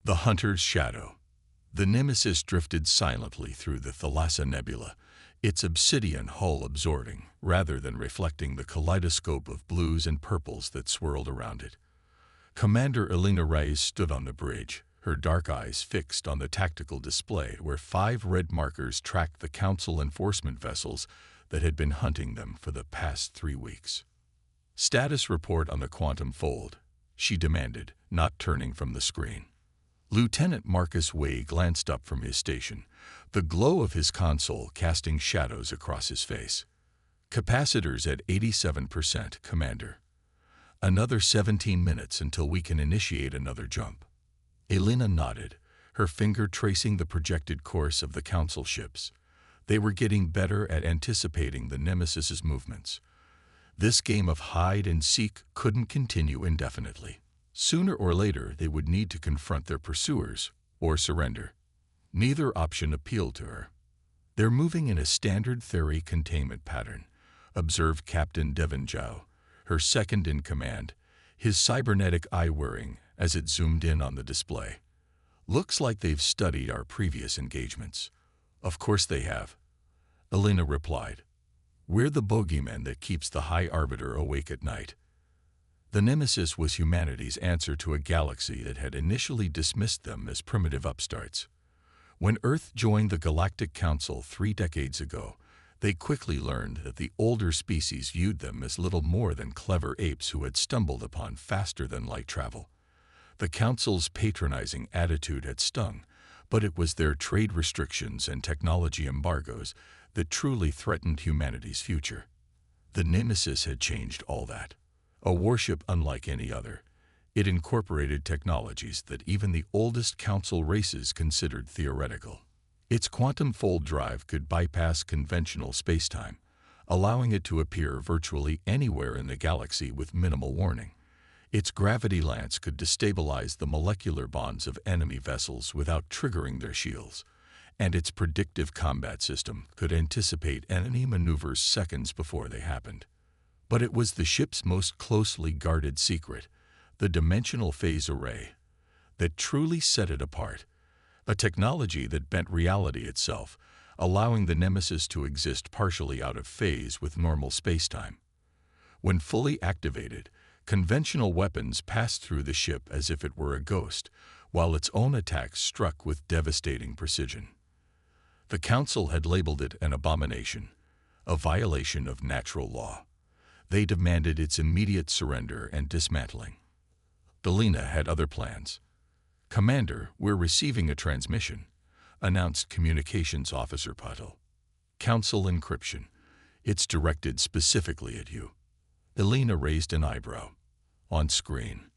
The Hunter's Shadow. The Nemesis drifted silently through the Thalassa Nebula, its obsidian hull absorbing, rather than reflecting the kaleidoscope of blues and purples that swirled around it. Commander Elena Reyes stood on the bridge, her dark eyes fixed on the tactical display where 5 red markers tracked the Council enforcement vessels that had been hunting them for the past 3 weeks. "Status report on the Quantum Fold," she demanded, not turning from the screen. Lieutenant Marcus Way glanced up from his station, the glow of his console casting shadows across his face. "Capacitors at 87%, Commander. Another 17 minutes until we can initiate another jump." Elena nodded, her finger tracing the projected course of the Council ships. They were getting better at anticipating the Nemesis's movements. This game of hide-and-seek couldn't continue indefinitely. Sooner or later, they would need to confront their pursuers or surrender. Neither option appealed to her. "They're moving in a standard theory containment pattern," observed Captain Devon Zhao, her second-in-command, his cybernetic eye whirring as it zoomed in on the display. "Looks like they've studied our previous engagements." "Of course they have," Elena replied. "We're the bogeyman that keeps the High Arbiter awake at night." The Nemesis was humanity's answer to a galaxy that had initially dismissed them as primitive upstarts. When Earth joined the Galactic Council 3 decades ago, they quickly learned that the older species viewed them as little more than clever apes who had stumbled upon faster-than-light travel. The Council's patronizing attitude had stung, but it was their trade restrictions and technology embargoes that truly threatened humanity's future. The Nemesis had changed all that. A warship unlike any other, it incorporated technologies that even the oldest Council races considered theoretical. Its quantum fold drive could bypass conventional spacetime, allowing it to appear virtually anywhere in the galaxy with minimal warning. Its gravity lance could destabilize the molecular bonds of enemy vessels without triggering their shields, and its predictive combat system could anticipate enemy maneuvers seconds before they happened. But it was the ship's most closely guarded secret, the dimensional phase array, that truly set it apart, a technology that bent reality itself, allowing the Nemesis to exist partially out of phase with normal spacetime. When fully activated, conventional weapons passed through the ship as if it were a ghost, while its own attacks struck with devastating precision. The Council had labeled it an abomination, a violation of natural law. They demanded its immediate surrender and dismantling. Elena had other plans. "Commander, we're receiving a transmission," announced Communications Officer Patel. "Council encryption. It's directed specifically at you." Elena raised an eyebrow. On screen,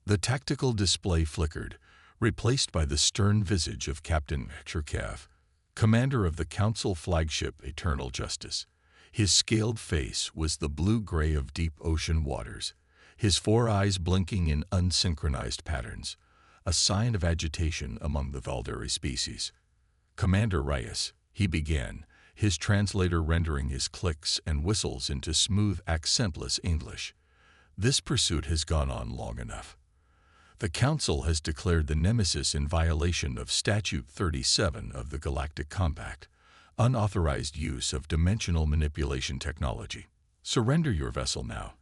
the tactical display flickered, replaced by the stern visage of Captain Cherkav, commander of the Council flagship Eternal Justice. His scaled face was the blue-gray of deep ocean waters, his 4 eyes blinking in unsynchronized patterns, a sign of agitation among the Valdari species. "Commander Reyes," he began, his translator rendering his clicks and whistles into smooth, accentless English. "This pursuit has gone on long enough. The Council has declared the Nemesis in violation of Statute 37 of the Galactic Compact, unauthorized use of dimensional manipulation technology. Surrender your vessel now,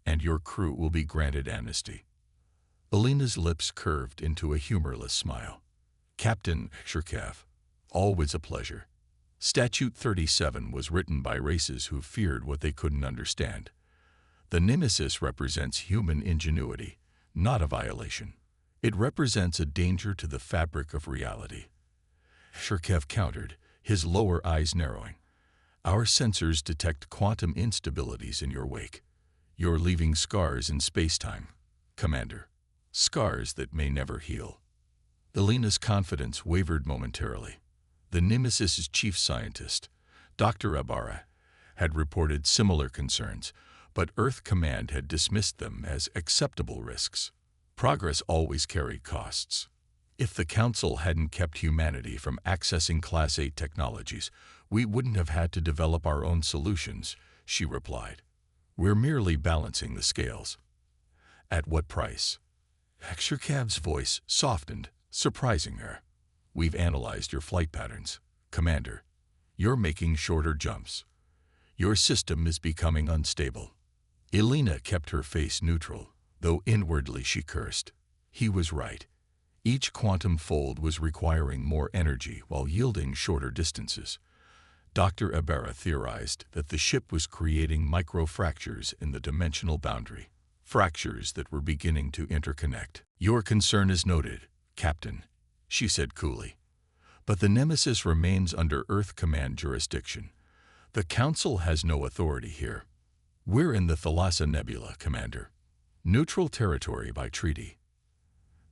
and your crew will be granted amnesty." Elena's lips curved into a humorless smile. "Captain Cherkav, always a pleasure." Statute 37 was written by races who feared what they couldn't understand. The Nemesis represents human ingenuity, not a violation. It represents a danger to the fabric of reality. Cherkav countered, his lower eyes narrowing. "Our sensors detect quantum instabilities in your wake. You're leaving scars in spacetime, Commander. Scars that may never heal." Elena's confidence wavered momentarily. The Nemesis's chief scientist, Dr. Ibarra, had reported similar concerns, but Earth Command had dismissed them as acceptable risks. Progress always carried costs. "If the Council hadn't kept humanity from accessing Class 8 technologies, we wouldn't have had to develop our own solutions," she replied. "We're merely balancing the scales." "At what price?" Cherkav's voice softened, surprising her. We've analyzed your flight patterns, Commander. You're making shorter jumps. Your system is becoming unstable. Elena kept her face neutral, though inwardly she cursed. He was right. Each quantum fold was requiring more energy while yielding shorter distances. Dr. Ibarra theorized that the ship was creating micro-fractures in the dimensional boundary, fractures that were beginning to interconnect. Your concern is noted, Captain, she said coolly. But the Nemesis remains under Earth Command jurisdiction. The Council has no authority here. We're in the Thalassa Nebula, Commander. Neutral territory by treaty.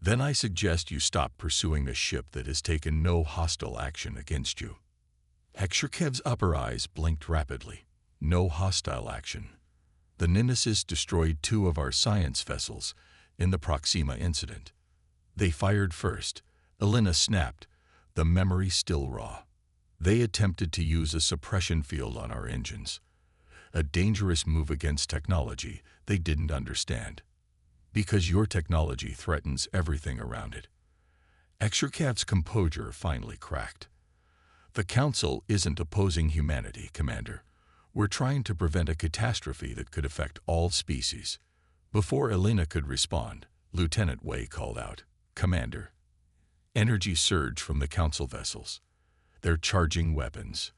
Then I suggest you stop pursuing a ship that has taken no hostile action against you. Hekshirkev's upper eyes blinked rapidly. No hostile action. The Nemesis destroyed 2 of our science vessels in the Proxima incident. They fired first. Elena snapped, the memory still raw. They attempted to use a suppression field on our engines. A dangerous move against technology they didn't understand. Because your technology threatens everything around it. Hekshirkev's composure finally cracked. The Council isn't opposing humanity, Commander. We're trying to prevent a catastrophe that could affect all species. Before Elena could respond, Lieutenant Wei called out, Commander. Energy surged from the Council vessels. They're charging weapons.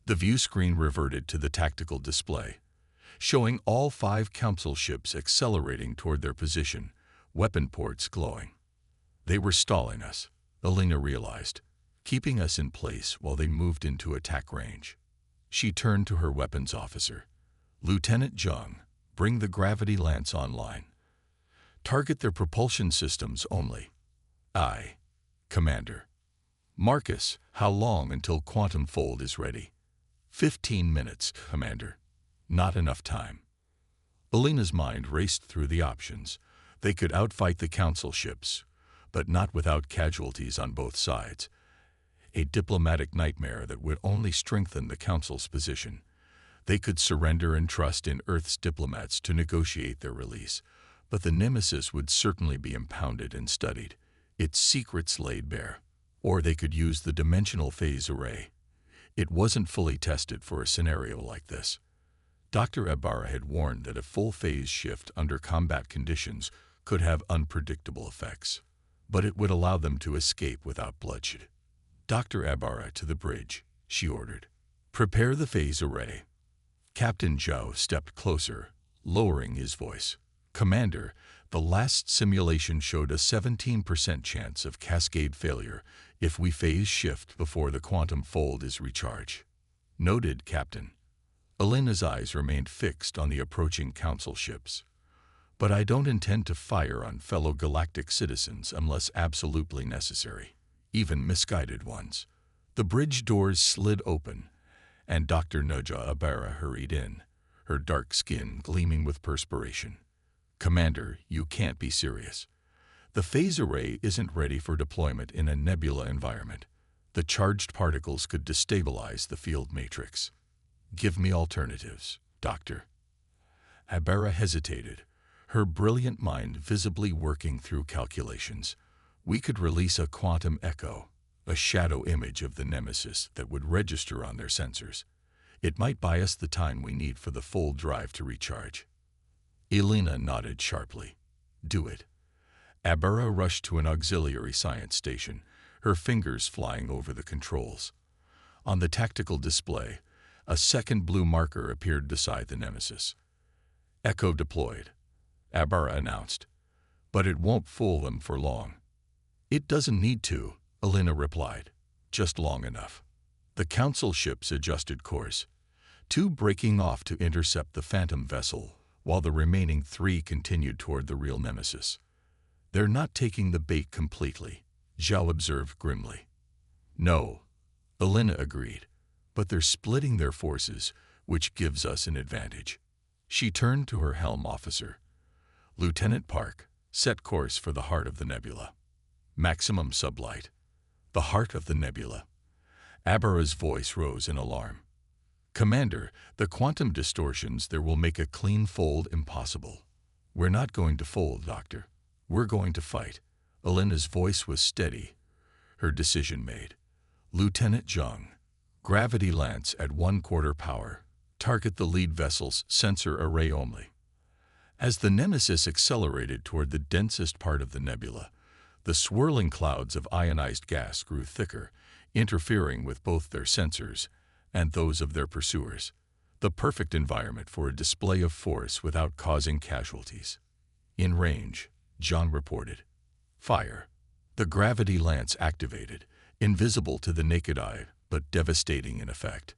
The view screen reverted to the tactical display, showing all 5 Council ships accelerating toward their position, weapon ports glowing. They were stalling us, Elena realized, keeping us in place while they moved into attack range. She turned to her weapons officer. Lieutenant Zheng, bring the gravity lance online. Target their propulsion systems only. Aye, Commander. Marcus, how long until Quantum Fold is ready? 15 minutes, Commander. Not enough time. Elena's mind raced through the options. They could outfight the Council ships, but not without casualties on both sides. A diplomatic nightmare that would only strengthen the Council's position. They could surrender and trust in Earth's diplomats to negotiate their release, but the Nemesis would certainly be impounded and studied, its secrets laid bare. Or they could use the dimensional phase array. It wasn't fully tested for a scenario like this. Dr. Ibarra had warned that a full phase shift under combat conditions could have unpredictable effects, but it would allow them to escape without bloodshed. Dr. Ibarra to the bridge, she ordered. Prepare the phase array. Captain Zhao stepped closer, lowering his voice. Commander, the last simulation showed a 17% chance of cascade failure if we phase shift before the quantum fold is recharged. Noted, Captain. Elena's eyes remained fixed on the approaching Council ships. But I don't intend to fire on fellow galactic citizens unless absolutely necessary, even misguided ones. The bridge doors slid open, and Dr. Noja Ibarra hurried in, her dark skin gleaming with perspiration. Commander, you can't be serious. The phase array isn't ready for deployment in a nebula environment. The charged particles could destabilize the field matrix. Give me alternatives, Doctor. Ibarra hesitated, her brilliant mind visibly working through calculations. We could release a quantum echo, a shadow image of the Nemesis that would register on their sensors. It might buy us the time we need for the full drive to recharge. Elena nodded sharply. Do it. Ibarra rushed to an auxiliary science station, her fingers flying over the controls. On the tactical display, a second blue marker appeared beside the Nemesis. Echo deployed, Ibarra announced. But it won't fool them for long. It doesn't need to, Elena replied. Just long enough. The Council ships adjusted course, 2 breaking off to intercept the Phantom vessel, while the remaining 3 continued toward the real Nemesis. They're not taking the bait completely, Zhao observed grimly. No, Elena agreed, but they're splitting their forces, which gives us an advantage. She turned to her helm officer. Lieutenant Park, set course for the heart of the nebula. Maximum sublight. The heart of the nebula. Ibarra's voice rose in alarm. Commander, the quantum distortions there will make a clean fold impossible. We're not going to fold, Doctor. We're going to fight. Elena's voice was steady, her decision made. Lieutenant Zhang, gravity lance at 1/4 power. Target the lead vessel's sensor array only. As the Nemesis accelerated toward the densest part of the nebula, the swirling clouds of ionized gas grew thicker, interfering with both their sensors and those of their pursuers. The perfect environment for a display of force without causing casualties. In range, John reported. Fire. The gravity lance activated, invisible to the naked eye, but devastating in effect.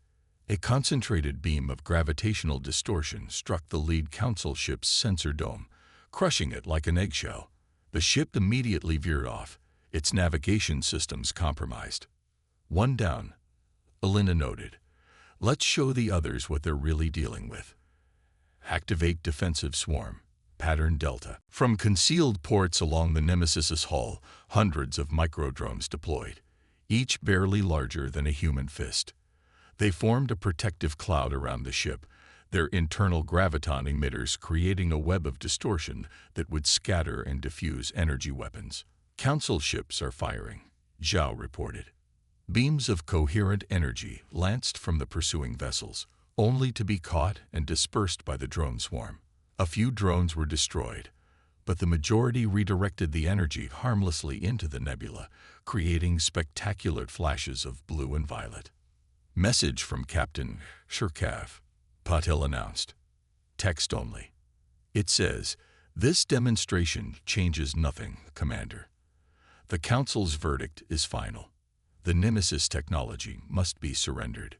A concentrated beam of gravitational distortion struck the lead council ship's sensor dome, crushing it like an eggshell. The ship immediately veered off, its navigation systems compromised. One down, Elena noted. Let's show the others what they're really dealing with. Activate defensive swarm, pattern Delta. From concealed ports along the Nemesis's hull, hundreds of microdrones deployed, each barely larger than a human fist. They formed a protective cloud around the ship, their internal graviton emitters creating a web of distortion that would scatter and diffuse energy weapons. Council ships are firing, Zhao reported. Beams of coherent energy lanced from the pursuing vessels, only to be caught and dispersed by the drone swarm. A few drones were destroyed, but the majority redirected the energy harmlessly into the nebula, creating spectacular flashes of blue and violet. Message from Captain Shirkav, Patel announced. Text only. It says, "This demonstration changes nothing, Commander. The Council's verdict is final. The Nemesis technology must be surrendered."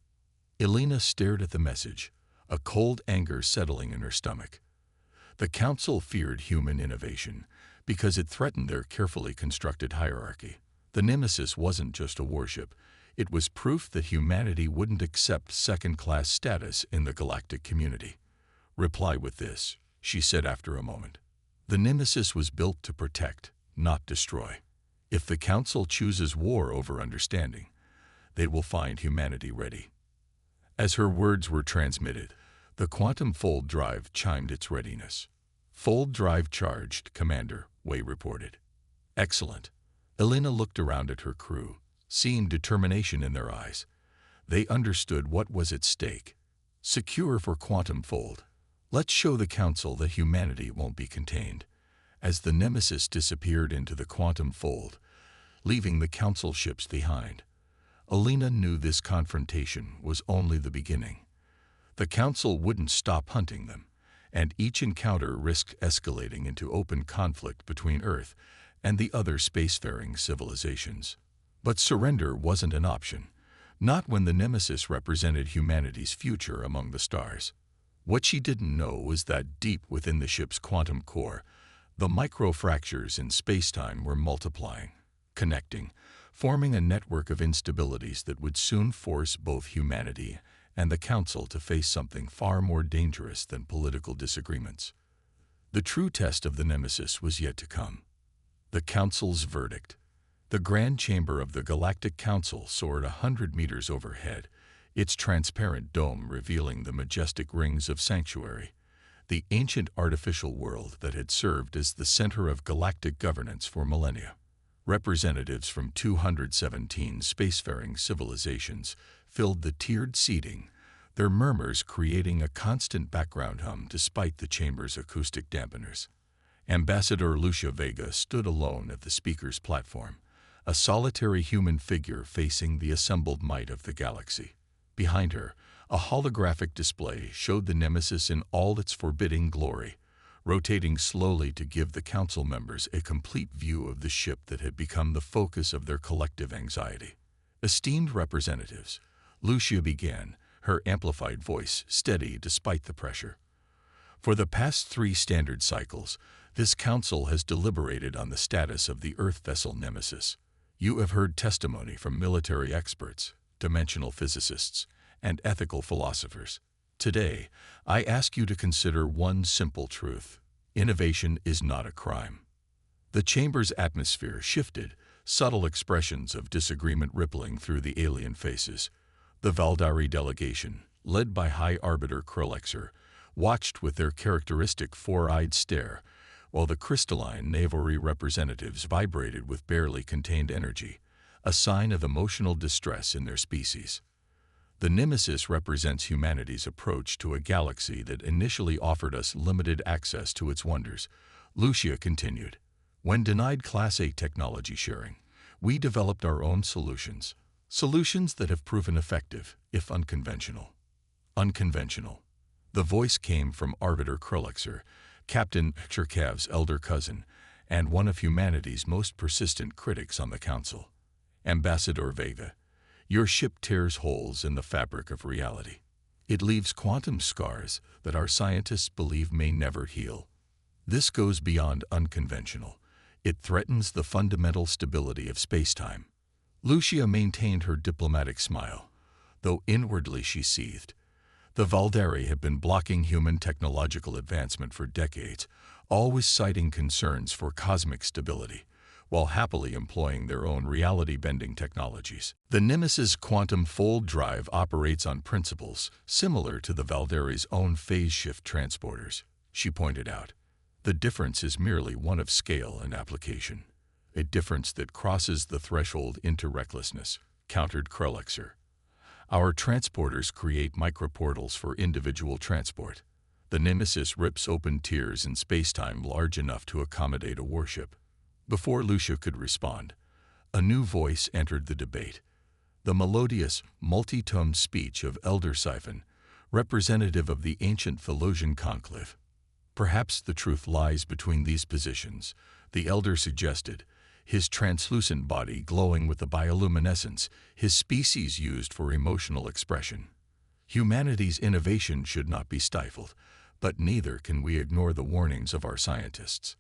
Elena stared at the message, a cold anger settling in her stomach. The Council feared human innovation because it threatened their carefully constructed hierarchy. The Nemesis wasn't just a warship. It was proof that humanity wouldn't accept second-class status in the galactic community. "Reply with this," she said after a moment. "The Nemesis was built to protect, not destroy. If the Council chooses war over understanding, they will find humanity ready." As her words were transmitted, the quantum fold drive chimed its readiness. "Fold drive charged, Commander," Wei reported. "Excellent." Elena looked around at her crew, seeing determination in their eyes. They understood what was at stake. Secure for quantum fold. Let's show the Council that humanity won't be contained. As the Nemesis disappeared into the quantum fold, leaving the Council ships behind, Elena knew this confrontation was only the beginning. The Council wouldn't stop hunting them, and each encounter risked escalating into open conflict between Earth and the other spacefaring civilizations. But surrender wasn't an option, not when the Nemesis represented humanity's future among the stars. What she didn't know was that deep within the ship's quantum core, the microfractures in spacetime were multiplying, connecting, forming a network of instabilities that would soon force both humanity and the Council to face something far more dangerous than political disagreements. The true test of the Nemesis was yet to come. The Council's verdict. The Grand Chamber of the Galactic Council soared 100 meters overhead, its transparent dome revealing the majestic rings of sanctuary, the ancient artificial world that had served as the center of galactic governance for millennia. Representatives from 217 spacefaring civilizations filled the tiered seating, their murmurs creating a constant background hum despite the chamber's acoustic dampeners. Ambassador Lucia Vega stood alone at the speaker's platform, a solitary human figure facing the assembled might of the galaxy. Behind her, a holographic display showed the Nemesis in all its forbidding glory, rotating slowly to give the Council members a complete view of the ship that had become the focus of their collective anxiety. "Esteemed representatives," Lucia began, her amplified voice steady despite the pressure. "For the past 3 standard cycles, this Council has deliberated on the status of the Earth vessel Nemesis. You have heard testimony from military experts, dimensional physicists, and ethical philosophers. Today, I ask you to consider one simple truth. Innovation is not a crime." The chamber's atmosphere shifted, subtle expressions of disagreement rippling through the alien faces. The Valdari delegation, led by High Arbiter Krolexer, watched with their characteristic four-eyed stare, while the crystalline Navari representatives vibrated with barely contained energy, a sign of emotional distress in their species. The Nemesis represents humanity's approach to a galaxy that initially offered us limited access to its wonders. Lucia continued, when denied Class A technology sharing, we developed our own solutions. Solutions that have proven effective, if unconventional. Unconventional. The voice came from Arbiter Krulixer, Captain Cherkav's elder cousin, and one of humanity's most persistent critics on the Council. Ambassador Vega, your ship tears holes in the fabric of reality. It leaves quantum scars that our scientists believe may never heal. This goes beyond unconventional. It threatens the fundamental stability of spacetime. Lucia maintained her diplomatic smile, though inwardly she seethed. The Valdari have been blocking human technological advancement for decades, always citing concerns for cosmic stability, while happily employing their own reality-bending technologies. The Nemesis quantum fold drive operates on principles similar to the Valdari's own phase shift transporters, she pointed out. The difference is merely one of scale and application, a difference that crosses the threshold into recklessness, countered Krulixer. Our transporters create microportals for individual transport. The Nemesis rips open tiers in spacetime large enough to accommodate a warship. Before Lucia could respond, a new voice entered the debate. The melodious, multi-toned speech of Elder Siphon, representative of the ancient Thelosian conclave. Perhaps the truth lies between these positions, the Elder suggested, his translucent body glowing with the bioluminescence his species used for emotional expression. Humanity's innovation should not be stifled, but neither can we ignore the warnings of our scientists.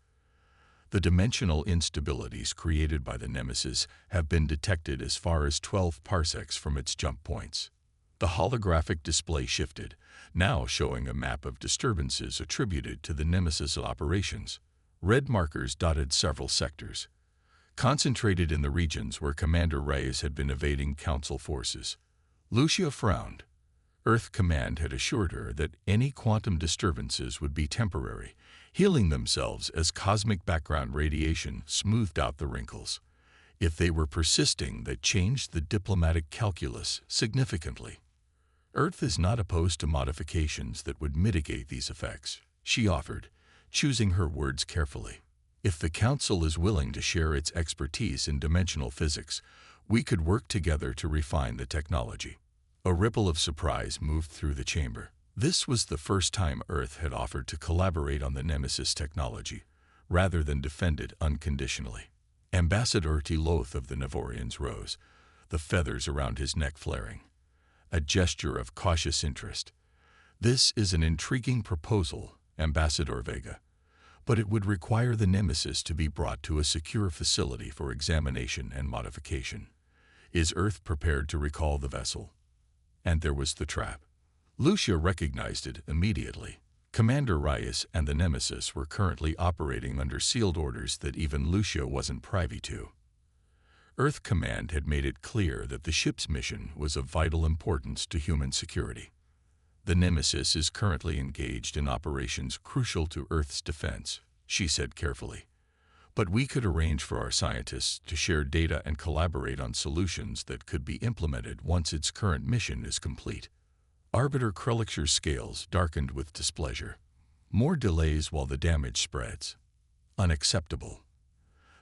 The dimensional instabilities created by the Nemesis have been detected as far as 12 parsecs from its jump points. The holographic display shifted, now showing a map of disturbances attributed to the Nemesis operations. Red markers dotted several sectors, concentrated in the regions where Commander Reyes had been evading Council forces. Lucia frowned. Earth Command had assured her that any quantum disturbances would be temporary, healing themselves as cosmic background radiation smoothed out the wrinkles. If they were persisting, that changed the diplomatic calculus significantly. Earth is not opposed to modifications that would mitigate these effects, she offered, choosing her words carefully. If the Council is willing to share its expertise in dimensional physics, we could work together to refine the technology. A ripple of surprise moved through the chamber. This was the first time Earth had offered to collaborate on the Nemesis technology, rather than defend it unconditionally. Ambassador Teloth of the Nevorians rose, the feathers around his neck flaring, a gesture of cautious interest. This is an intriguing proposal, Ambassador Vega, but it would require the Nemesis to be brought to a secure facility for examination and modification. Is Earth prepared to recall the vessel? And there was the trap. Lucia recognized it immediately. Commander Reyes and the Nemesis were currently operating under sealed orders that even Lucia wasn't privy to. Earth Command had made it clear that the ship's mission was of vital importance to human security. The Nemesis is currently engaged in operations crucial to Earth's defense, she said carefully. But we could arrange for our scientists to share data and collaborate on solutions that could be implemented once its current mission is complete. Arbiter Krulixer's scales darkened with displeasure. More delays while the damage spreads. Unacceptable.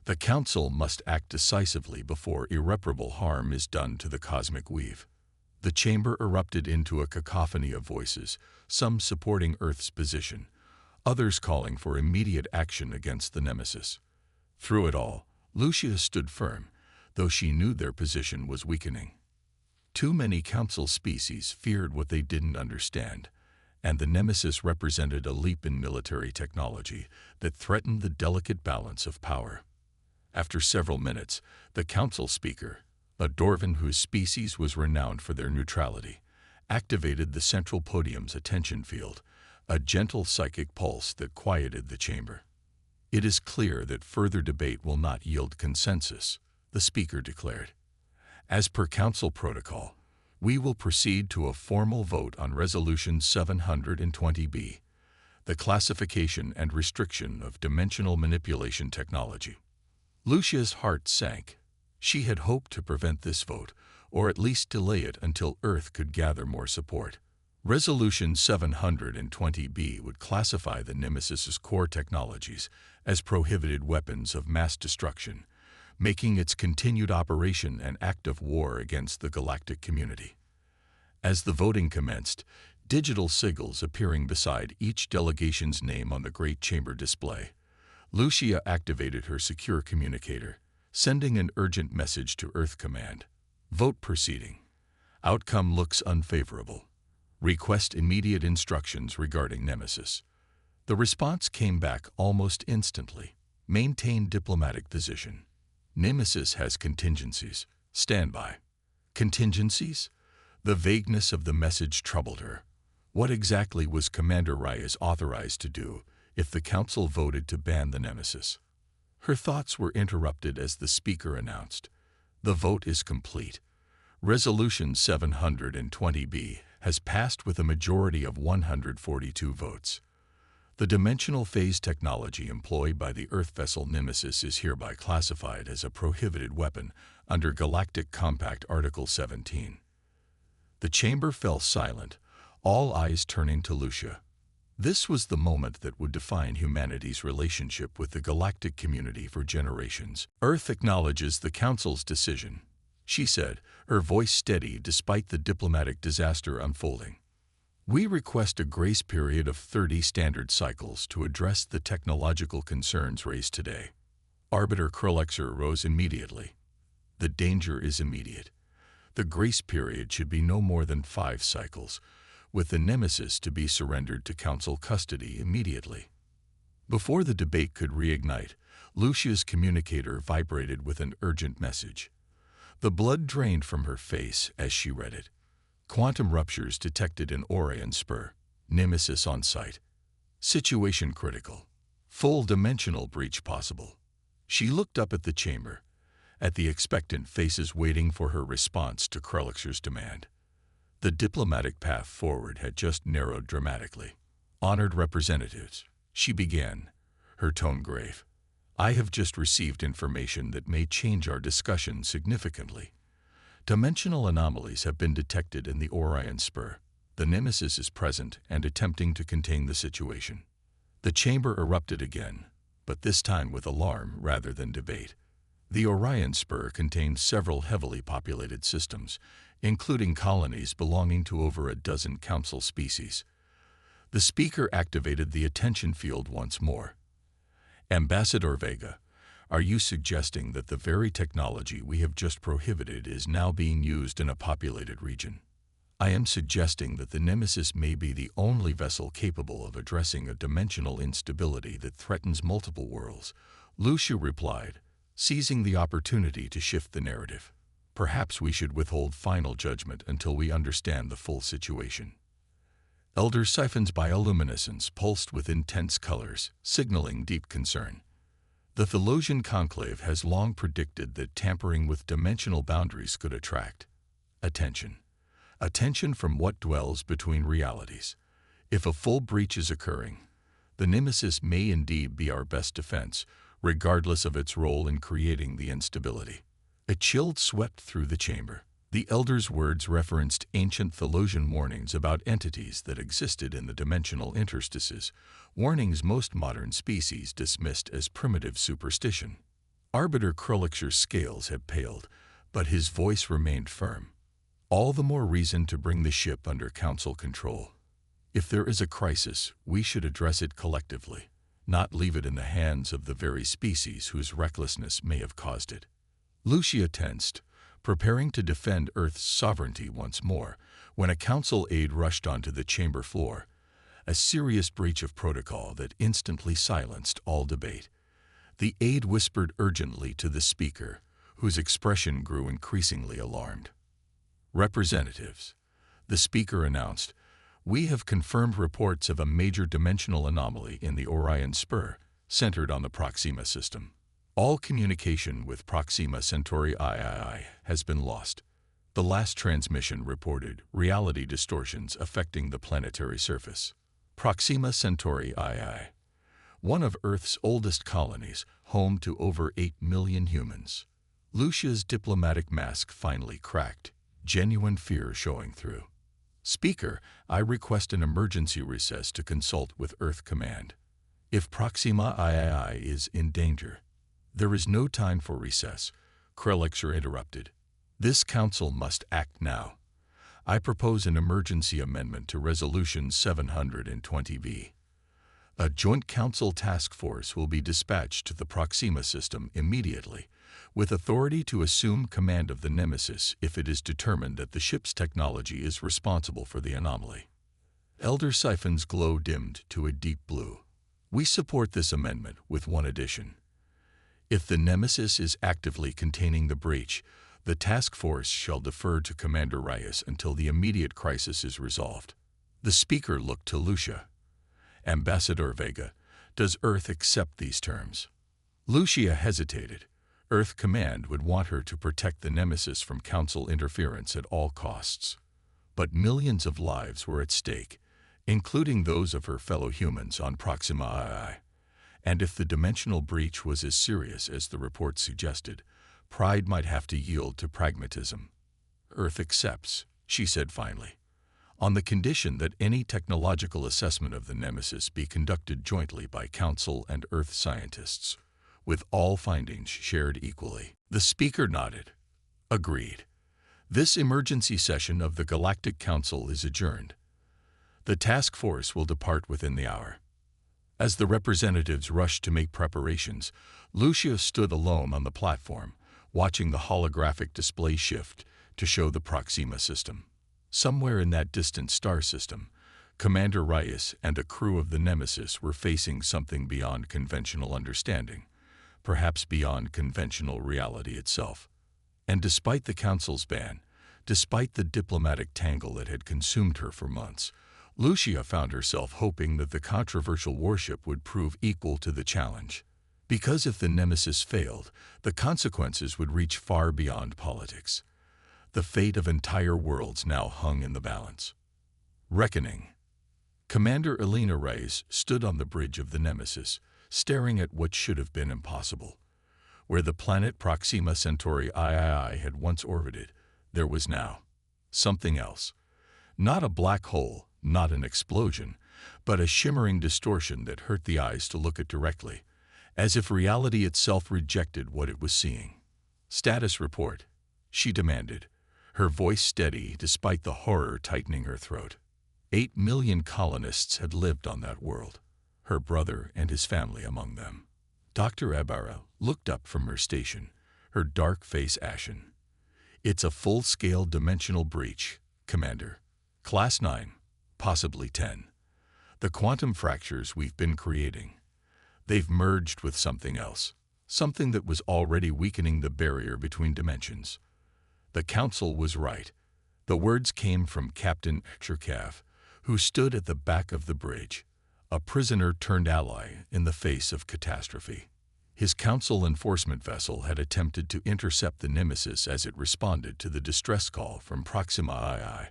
The Council must act decisively before irreparable harm is done to the cosmic weave. The chamber erupted into a cacophony of voices, some supporting Earth's position, others calling for immediate action against the Nemesis. Through it all, Lucia stood firm, though she knew their position was weakening. Too many Council species feared what they didn't understand, and the Nemesis represented a leap in military technology that threatened the delicate balance of power. After several minutes, the Council speaker, a Dorvan whose species was renowned for their neutrality, activated the central podium's attention field, a gentle psychic pulse that quieted the chamber. It is clear that further debate will not yield consensus, the speaker declared. As per Council protocol, we will proceed to a formal vote on Resolution 720B, the classification and restriction of dimensional manipulation technology. Lucia's heart sank. She had hoped to prevent this vote, or at least delay it until Earth could gather more support. Resolution 720B would classify the Nemesis's core technologies as prohibited weapons of mass destruction, making its continued operation an act of war against the galactic community. As the voting commenced, digital sigils appearing beside each delegation's name on the Great Chamber display, Lucia activated her secure communicator, sending an urgent message to Earth Command. Vote proceeding. Outcome looks unfavorable. Request immediate instructions regarding Nemesis. The response came back almost instantly. Maintain diplomatic position. Nemesis has contingencies. Stand by. Contingencies? The vagueness of the message troubled her. What exactly was Commander Reyes authorized to do if the Council voted to ban the Nemesis? Her thoughts were interrupted as the speaker announced, "The vote is complete. Resolution 720B has passed with a majority of 142 votes. The dimensional phase technology employed by the Earth vessel Nemesis is hereby classified as a prohibited weapon under Galactic Compact Article 17. The chamber fell silent, all eyes turning to Lucia. This was the moment that would define humanity's relationship with the galactic community for generations. Earth acknowledges the Council's decision, she said, her voice steady despite the diplomatic disaster unfolding. We request a grace period of 30 standard cycles to address the technological concerns raised today. Arbiter Krulexer rose immediately. The danger is immediate. The grace period should be no more than 5 cycles, with the Nemesis to be surrendered to Council custody immediately. Before the debate could reignite, Lucia's communicator vibrated with an urgent message. The blood drained from her face as she read it. Quantum ruptures detected in Orion Spur. Nemesis on site. Situation critical. Full dimensional breach possible. She looked up at the chamber, at the expectant faces waiting for her response to Krulexer's demand. The diplomatic path forward had just narrowed dramatically. Honored representatives, she began, her tone grave. I have just received information that may change our discussion significantly. Dimensional anomalies have been detected in the Orion Spur. The Nemesis is present and attempting to contain the situation. The chamber erupted again, but this time with alarm rather than debate. The Orion Spur contained several heavily populated systems, including colonies belonging to over a dozen Council species. The speaker activated the attention field once more. Ambassador Vega, are you suggesting that the very technology we have just prohibited is now being used in a populated region? I am suggesting that the Nemesis may be the only vessel capable of addressing a dimensional instability that threatens multiple worlds, Lucia replied, seizing the opportunity to shift the narrative. Perhaps we should withhold final judgment until we understand the full situation. Elder Siphon's bioluminescence pulsed with intense colors, signaling deep concern. The Thelosian Conclave has long predicted that tampering with dimensional boundaries could attract attention. Attention from what dwells between realities. If a full breach is occurring, the Nemesis may indeed be our best defense, regardless of its role in creating the instability. A chill swept through the chamber. The Elder's words referenced ancient Thelosian warnings about entities that existed in the dimensional interstices, warnings most modern species dismissed as primitive superstition. Arbiter Krulexer's scales had paled, but his voice remained firm. All the more reason to bring the ship under Council control. If there is a crisis, we should address it collectively, not leave it in the hands of the very species whose recklessness may have caused it. Lucia tensed, preparing to defend Earth's sovereignty once more, when a Council aide rushed onto the chamber floor, a serious breach of protocol that instantly silenced all debate. The aide whispered urgently to the speaker, whose expression grew increasingly alarmed. Representatives, the speaker announced, we have confirmed reports of a major dimensional anomaly in the Orion Spur, centered on the Proxima system. All communication with Proxima Centauri III has been lost. The last transmission reported reality distortions affecting the planetary surface. Proxima Centauri II, one of Earth's oldest colonies, home to over 8 million humans. Lucia's diplomatic mask finally cracked, genuine fear showing through. "Speaker, I request an emergency recess to consult with Earth Command. If Proxima III is in danger." "There is no time for recess," Krelixer interrupted. "This council must act now. I propose an emergency amendment to Resolution 720V. A joint council task force will be dispatched to the Proxima system immediately, with authority to assume command of the Nemesis if it is determined that the ship's technology is responsible for the anomaly." Elder Siphon's glow dimmed to a deep blue. "We support this amendment with one addition. If the Nemesis is actively containing the breach, the task force shall defer to Commander Reyes until the immediate crisis is resolved." The speaker looked to Lucia. "Ambassador Vega, does Earth accept these terms?" Lucia hesitated. Earth Command would want her to protect the Nemesis from Council interference at all costs. But millions of lives were at stake, including those of her fellow humans on Proxima II. And if the dimensional breach was as serious as the report suggested, pride might have to yield to pragmatism. "Earth accepts," she said finally, "on the condition that any technological assessment of the Nemesis be conducted jointly by Council and Earth scientists, with all findings shared equally." The speaker nodded. "Agreed. This emergency session of the Galactic Council is adjourned. The task force will depart within the hour." As the representatives rushed to make preparations, Lucia stood alone on the platform, watching the holographic display shift to show the Proxima system. Somewhere in that distant star system, Commander Reyes and a crew of the Nemesis were facing something beyond conventional understanding, perhaps beyond conventional reality itself. And despite the Council's ban, despite the diplomatic tangle that had consumed her for months, Lucia found herself hoping that the controversial warship would prove equal to the challenge. Because if the Nemesis failed, the consequences would reach far beyond politics. The fate of entire worlds now hung in the balance. Reckoning. Commander Elena Reyes stood on the bridge of the Nemesis, staring at what should have been impossible. Where the planet Proxima Centauri III had once orbited, there was now something else. Not a black hole, not an explosion, but a shimmering distortion that hurt the eyes to look at directly, as if reality itself rejected what it was seeing. "Status report," she demanded, her voice steady despite the horror tightening her throat. 8 million colonists had lived on that world, her brother and his family among them. Dr. Ibarra looked up from her station, her dark face ashen. "It's a full-scale dimensional breach, Commander. Class 9, possibly 10. The quantum fractures we've been creating. They've merged with something else, something that was already weakening the barrier between dimensions." The Council was right. The words came from Captain Cherkav, who stood at the back of the bridge, a prisoner turned ally in the face of catastrophe. His Council enforcement vessel had attempted to intercept the Nemesis as it responded to the distress call from Proxima II,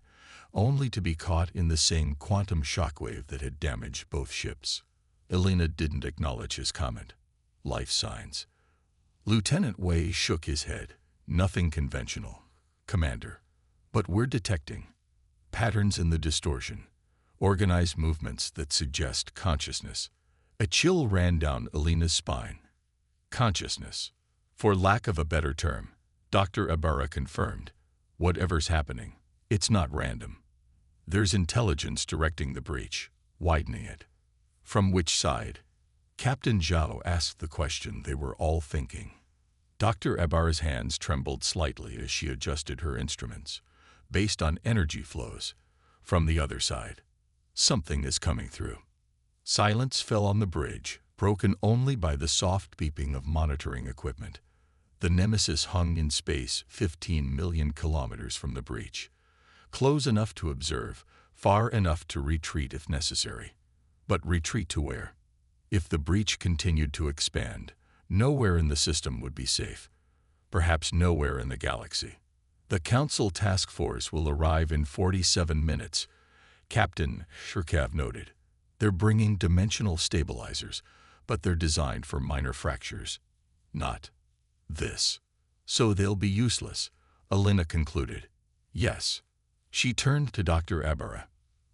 only to be caught in the same quantum shockwave that had damaged both ships. Elena didn't acknowledge his comment. "Life signs." Lieutenant Wei shook his head. "Nothing conventional, Commander. But we're detecting patterns in the distortion, organized movements that suggest consciousness." A chill ran down Elena's spine. "Consciousness. For lack of a better term," Dr. Ibarra confirmed. "Whatever's happening, it's not random. There's intelligence directing the breach, widening it." "From which side?" Captain Zhao asked the question they were all thinking. Dr. Ibarra's hands trembled slightly as she adjusted her instruments. "Based on energy flows. From the other side. Something is coming through." Silence fell on the bridge, broken only by the soft beeping of monitoring equipment. The Nemesis hung in space 15 million kilometers from the breach. Close enough to observe, far enough to retreat if necessary. But retreat to where? If the breach continued to expand, nowhere in the system would be safe. Perhaps nowhere in the galaxy. "The Council Task Force will arrive in 47 minutes, Captain Cherkav noted. "They're bringing dimensional stabilizers, but they're designed for minor fractures. Not this." So they'll be useless, Elena concluded. Yes. She turned to Dr. Ibarra.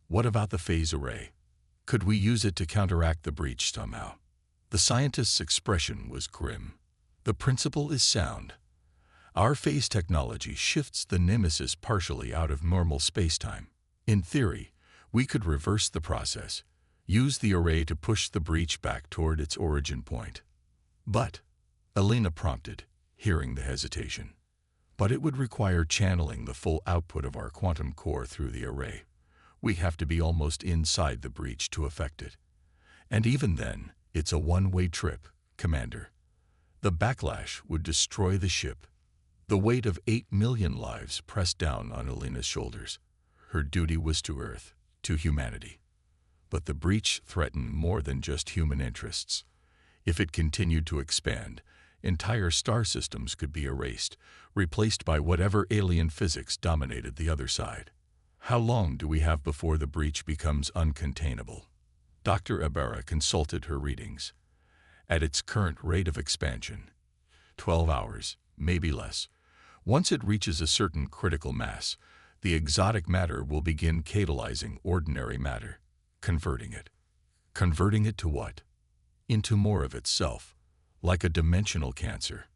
What about the phase array? Could we use it to counteract the breach somehow? The scientist's expression was grim. The principle is sound. Our phase technology shifts the nemesis partially out of normal spacetime. In theory, we could reverse the process, use the array to push the breach back toward its origin point. But, Elena prompted, hearing the hesitation. But it would require channeling the full output of our quantum core through the array. We have to be almost inside the breach to affect it. And even then, it's a one-way trip, Commander. The backlash would destroy the ship. The weight of 8 million lives pressed down on Elena's shoulders. Her duty was to Earth, to humanity. But the breach threatened more than just human interests. If it continued to expand, entire star systems could be erased, replaced by whatever alien physics dominated the other side. How long do we have before the breach becomes uncontainable? Dr. Ibarra consulted her readings. At its current rate of expansion, 12 hours, maybe less. Once it reaches a certain critical mass, the exotic matter will begin catalyzing ordinary matter, converting it. Converting it to what? Into more of itself, like a dimensional cancer.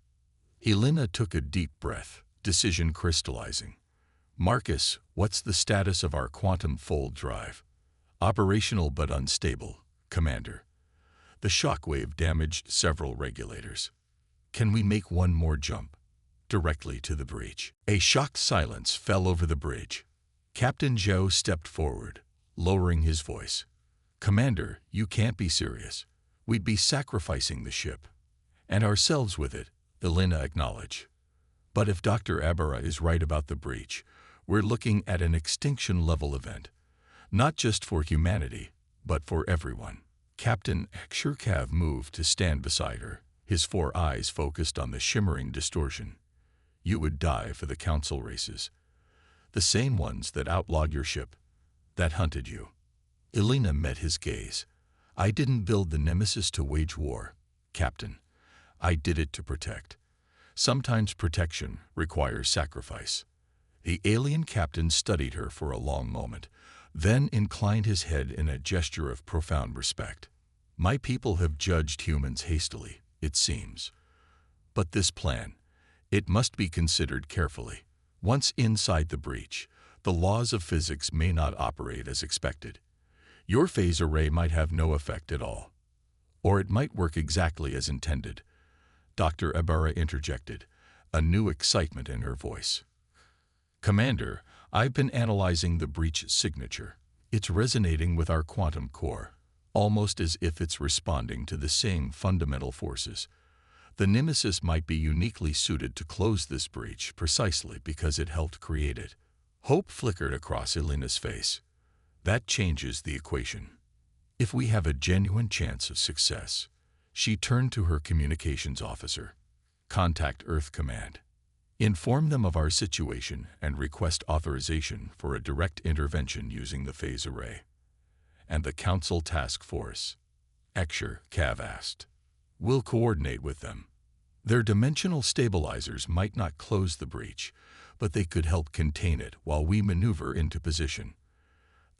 Elena took a deep breath, decision crystallizing. Marcus, what's the status of our quantum fold drive? Operational but unstable, Commander. The shockwave damaged several regulators. Can we make one more jump? Directly to the breach. A shocked silence fell over the bridge. Captain Joe stepped forward, lowering his voice. Commander, you can't be serious. We'd be sacrificing the ship. And ourselves with it, Elena acknowledged. But if Dr. Ibarra is right about the breach, we're looking at an extinction-level event. Not just for humanity, but for everyone. Captain HFY moved to stand beside her, his 4 eyes focused on the shimmering distortion. You would die for the council races. The same ones that outlawed your ship, that hunted you. Elena met his gaze. I didn't build the nemesis to wage war, Captain. I did it to protect. Sometimes protection requires sacrifice. The alien captain studied her for a long moment, then inclined his head in a gesture of profound respect. My people have judged humans hastily, it seems. But this plan, it must be considered carefully. Once inside the breach, the laws of physics may not operate as expected. Your phase array might have no effect at all. Or it might work exactly as intended. Dr. Ibarra interjected, a new excitement in her voice. Commander, I've been analyzing the breach signature. It's resonating with our quantum core, almost as if it's responding to the same fundamental forces. The nemesis might be uniquely suited to close this breach precisely because it helped create it. Hope flickered across Elena's face. That changes the equation. If we have a genuine chance of success, she turned to her communications officer. Contact Earth Command. Inform them of our situation and request authorization for a direct intervention using the phase array. And the Council Task Force, HFY asked. We'll coordinate with them. Their dimensional stabilizers might not close the breach, but they could help contain it while we maneuver into position.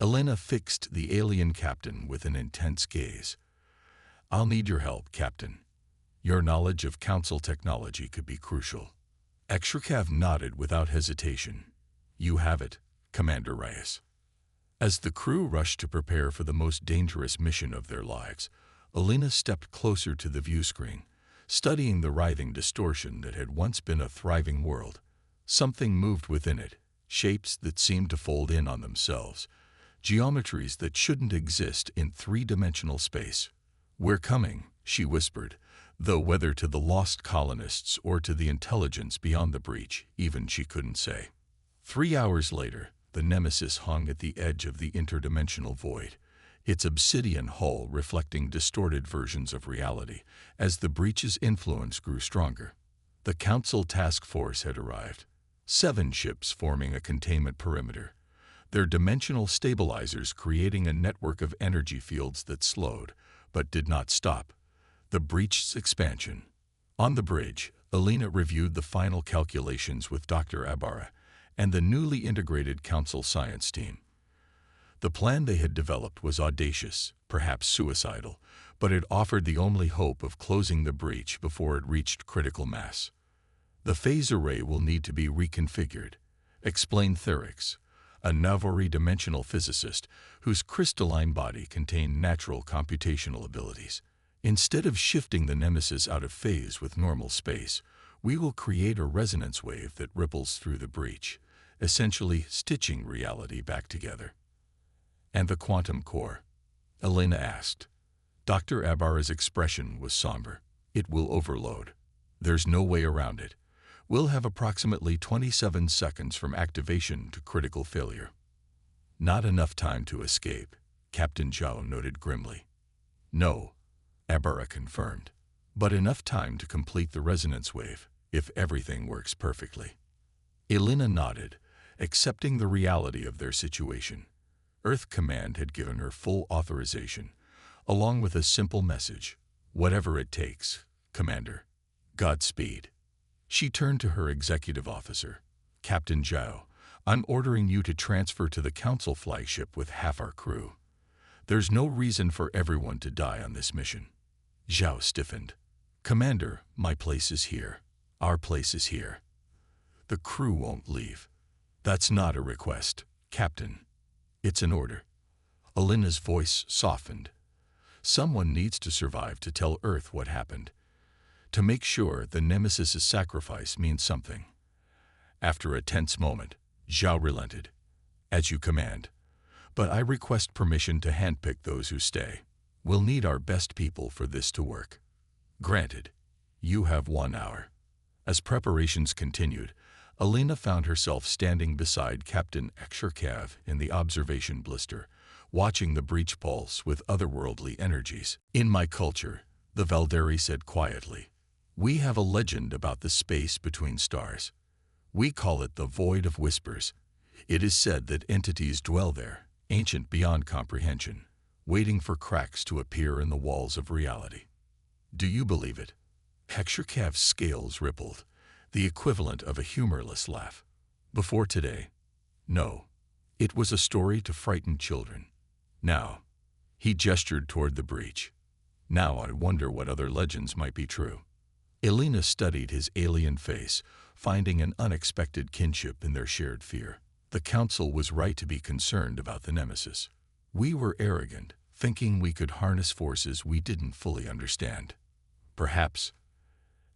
Elena fixed the alien captain with an intense gaze. I'll need your help, Captain. Your knowledge of Council technology could be crucial. HFY nodded without hesitation. You have it, Commander Reyes. As the crew rushed to prepare for the most dangerous mission of their lives, Elena stepped closer to the view screen, studying the writhing distortion that had once been a thriving world. Something moved within it, shapes that seemed to fold in on themselves, geometries that shouldn't exist in three-dimensional space. We're coming, she whispered, though whether to the lost colonists or to the intelligence beyond the breach, even she couldn't say. 3 hours later, the nemesis hung at the edge of the interdimensional void, its obsidian hull reflecting distorted versions of reality as the breach's influence grew stronger. The Council Task Force had arrived, 7 ships forming a containment perimeter, their dimensional stabilizers creating a network of energy fields that slowed, but did not stop, the breach's expansion. On the bridge, Elena reviewed the final calculations with Dr. Ibarra and the newly integrated Council Science team. The plan they had developed was audacious, perhaps suicidal, but it offered the only hope of closing the breach before it reached critical mass. The phase array will need to be reconfigured, explained Therix, a Navori-dimensional physicist whose crystalline body contained natural computational abilities. Instead of shifting the Nemesis out of phase with normal space, we will create a resonance wave that ripples through the breach, essentially stitching reality back together. And the quantum core? Elena asked. Dr. Ibarra's expression was somber. It will overload. There's no way around it. We'll have approximately 27 seconds from activation to critical failure. Not enough time to escape, Captain Zhao noted grimly. No, Ibarra confirmed, but enough time to complete the resonance wave, if everything works perfectly. Elena nodded, accepting the reality of their situation. Earth Command had given her full authorization, along with a simple message: whatever it takes, Commander. Godspeed. She turned to her executive officer. Captain Zhao, I'm ordering you to transfer to the Council flagship with half our crew. There's no reason for everyone to die on this mission. Zhao stiffened. Commander, my place is here. Our place is here. The crew won't leave. That's not a request, Captain. It's an order. Elena's voice softened. Someone needs to survive to tell Earth what happened. To make sure the Nemesis's sacrifice means something. After a tense moment, Zhao relented. As you command. But I request permission to handpick those who stay. We'll need our best people for this to work. Granted. You have 1 hour. As preparations continued, Elena found herself standing beside Captain Exercav in the observation blister, watching the breach pulse with otherworldly energies. In my culture, the Valderi said quietly, we have a legend about the space between stars. We call it the Void of Whispers. It is said that entities dwell there, ancient beyond comprehension, waiting for cracks to appear in the walls of reality. Do you believe it? Exercav's scales rippled, the equivalent of a humorless laugh. Before today, no. It was a story to frighten children. Now, he gestured toward the breach. Now I wonder what other legends might be true. Elena studied his alien face, finding an unexpected kinship in their shared fear. The Council was right to be concerned about the Nemesis. We were arrogant, thinking we could harness forces we didn't fully understand. Perhaps,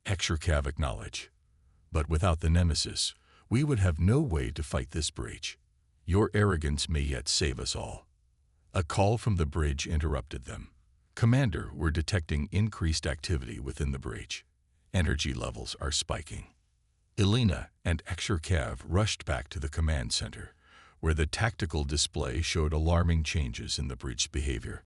Exercav acknowledged. But without the Nemesis, we would have no way to fight this breach. Your arrogance may yet save us all. A call from the bridge interrupted them. Commander, we're detecting increased activity within the breach. Energy levels are spiking. Elena and Exercav rushed back to the command center, where the tactical display showed alarming changes in the breach behavior.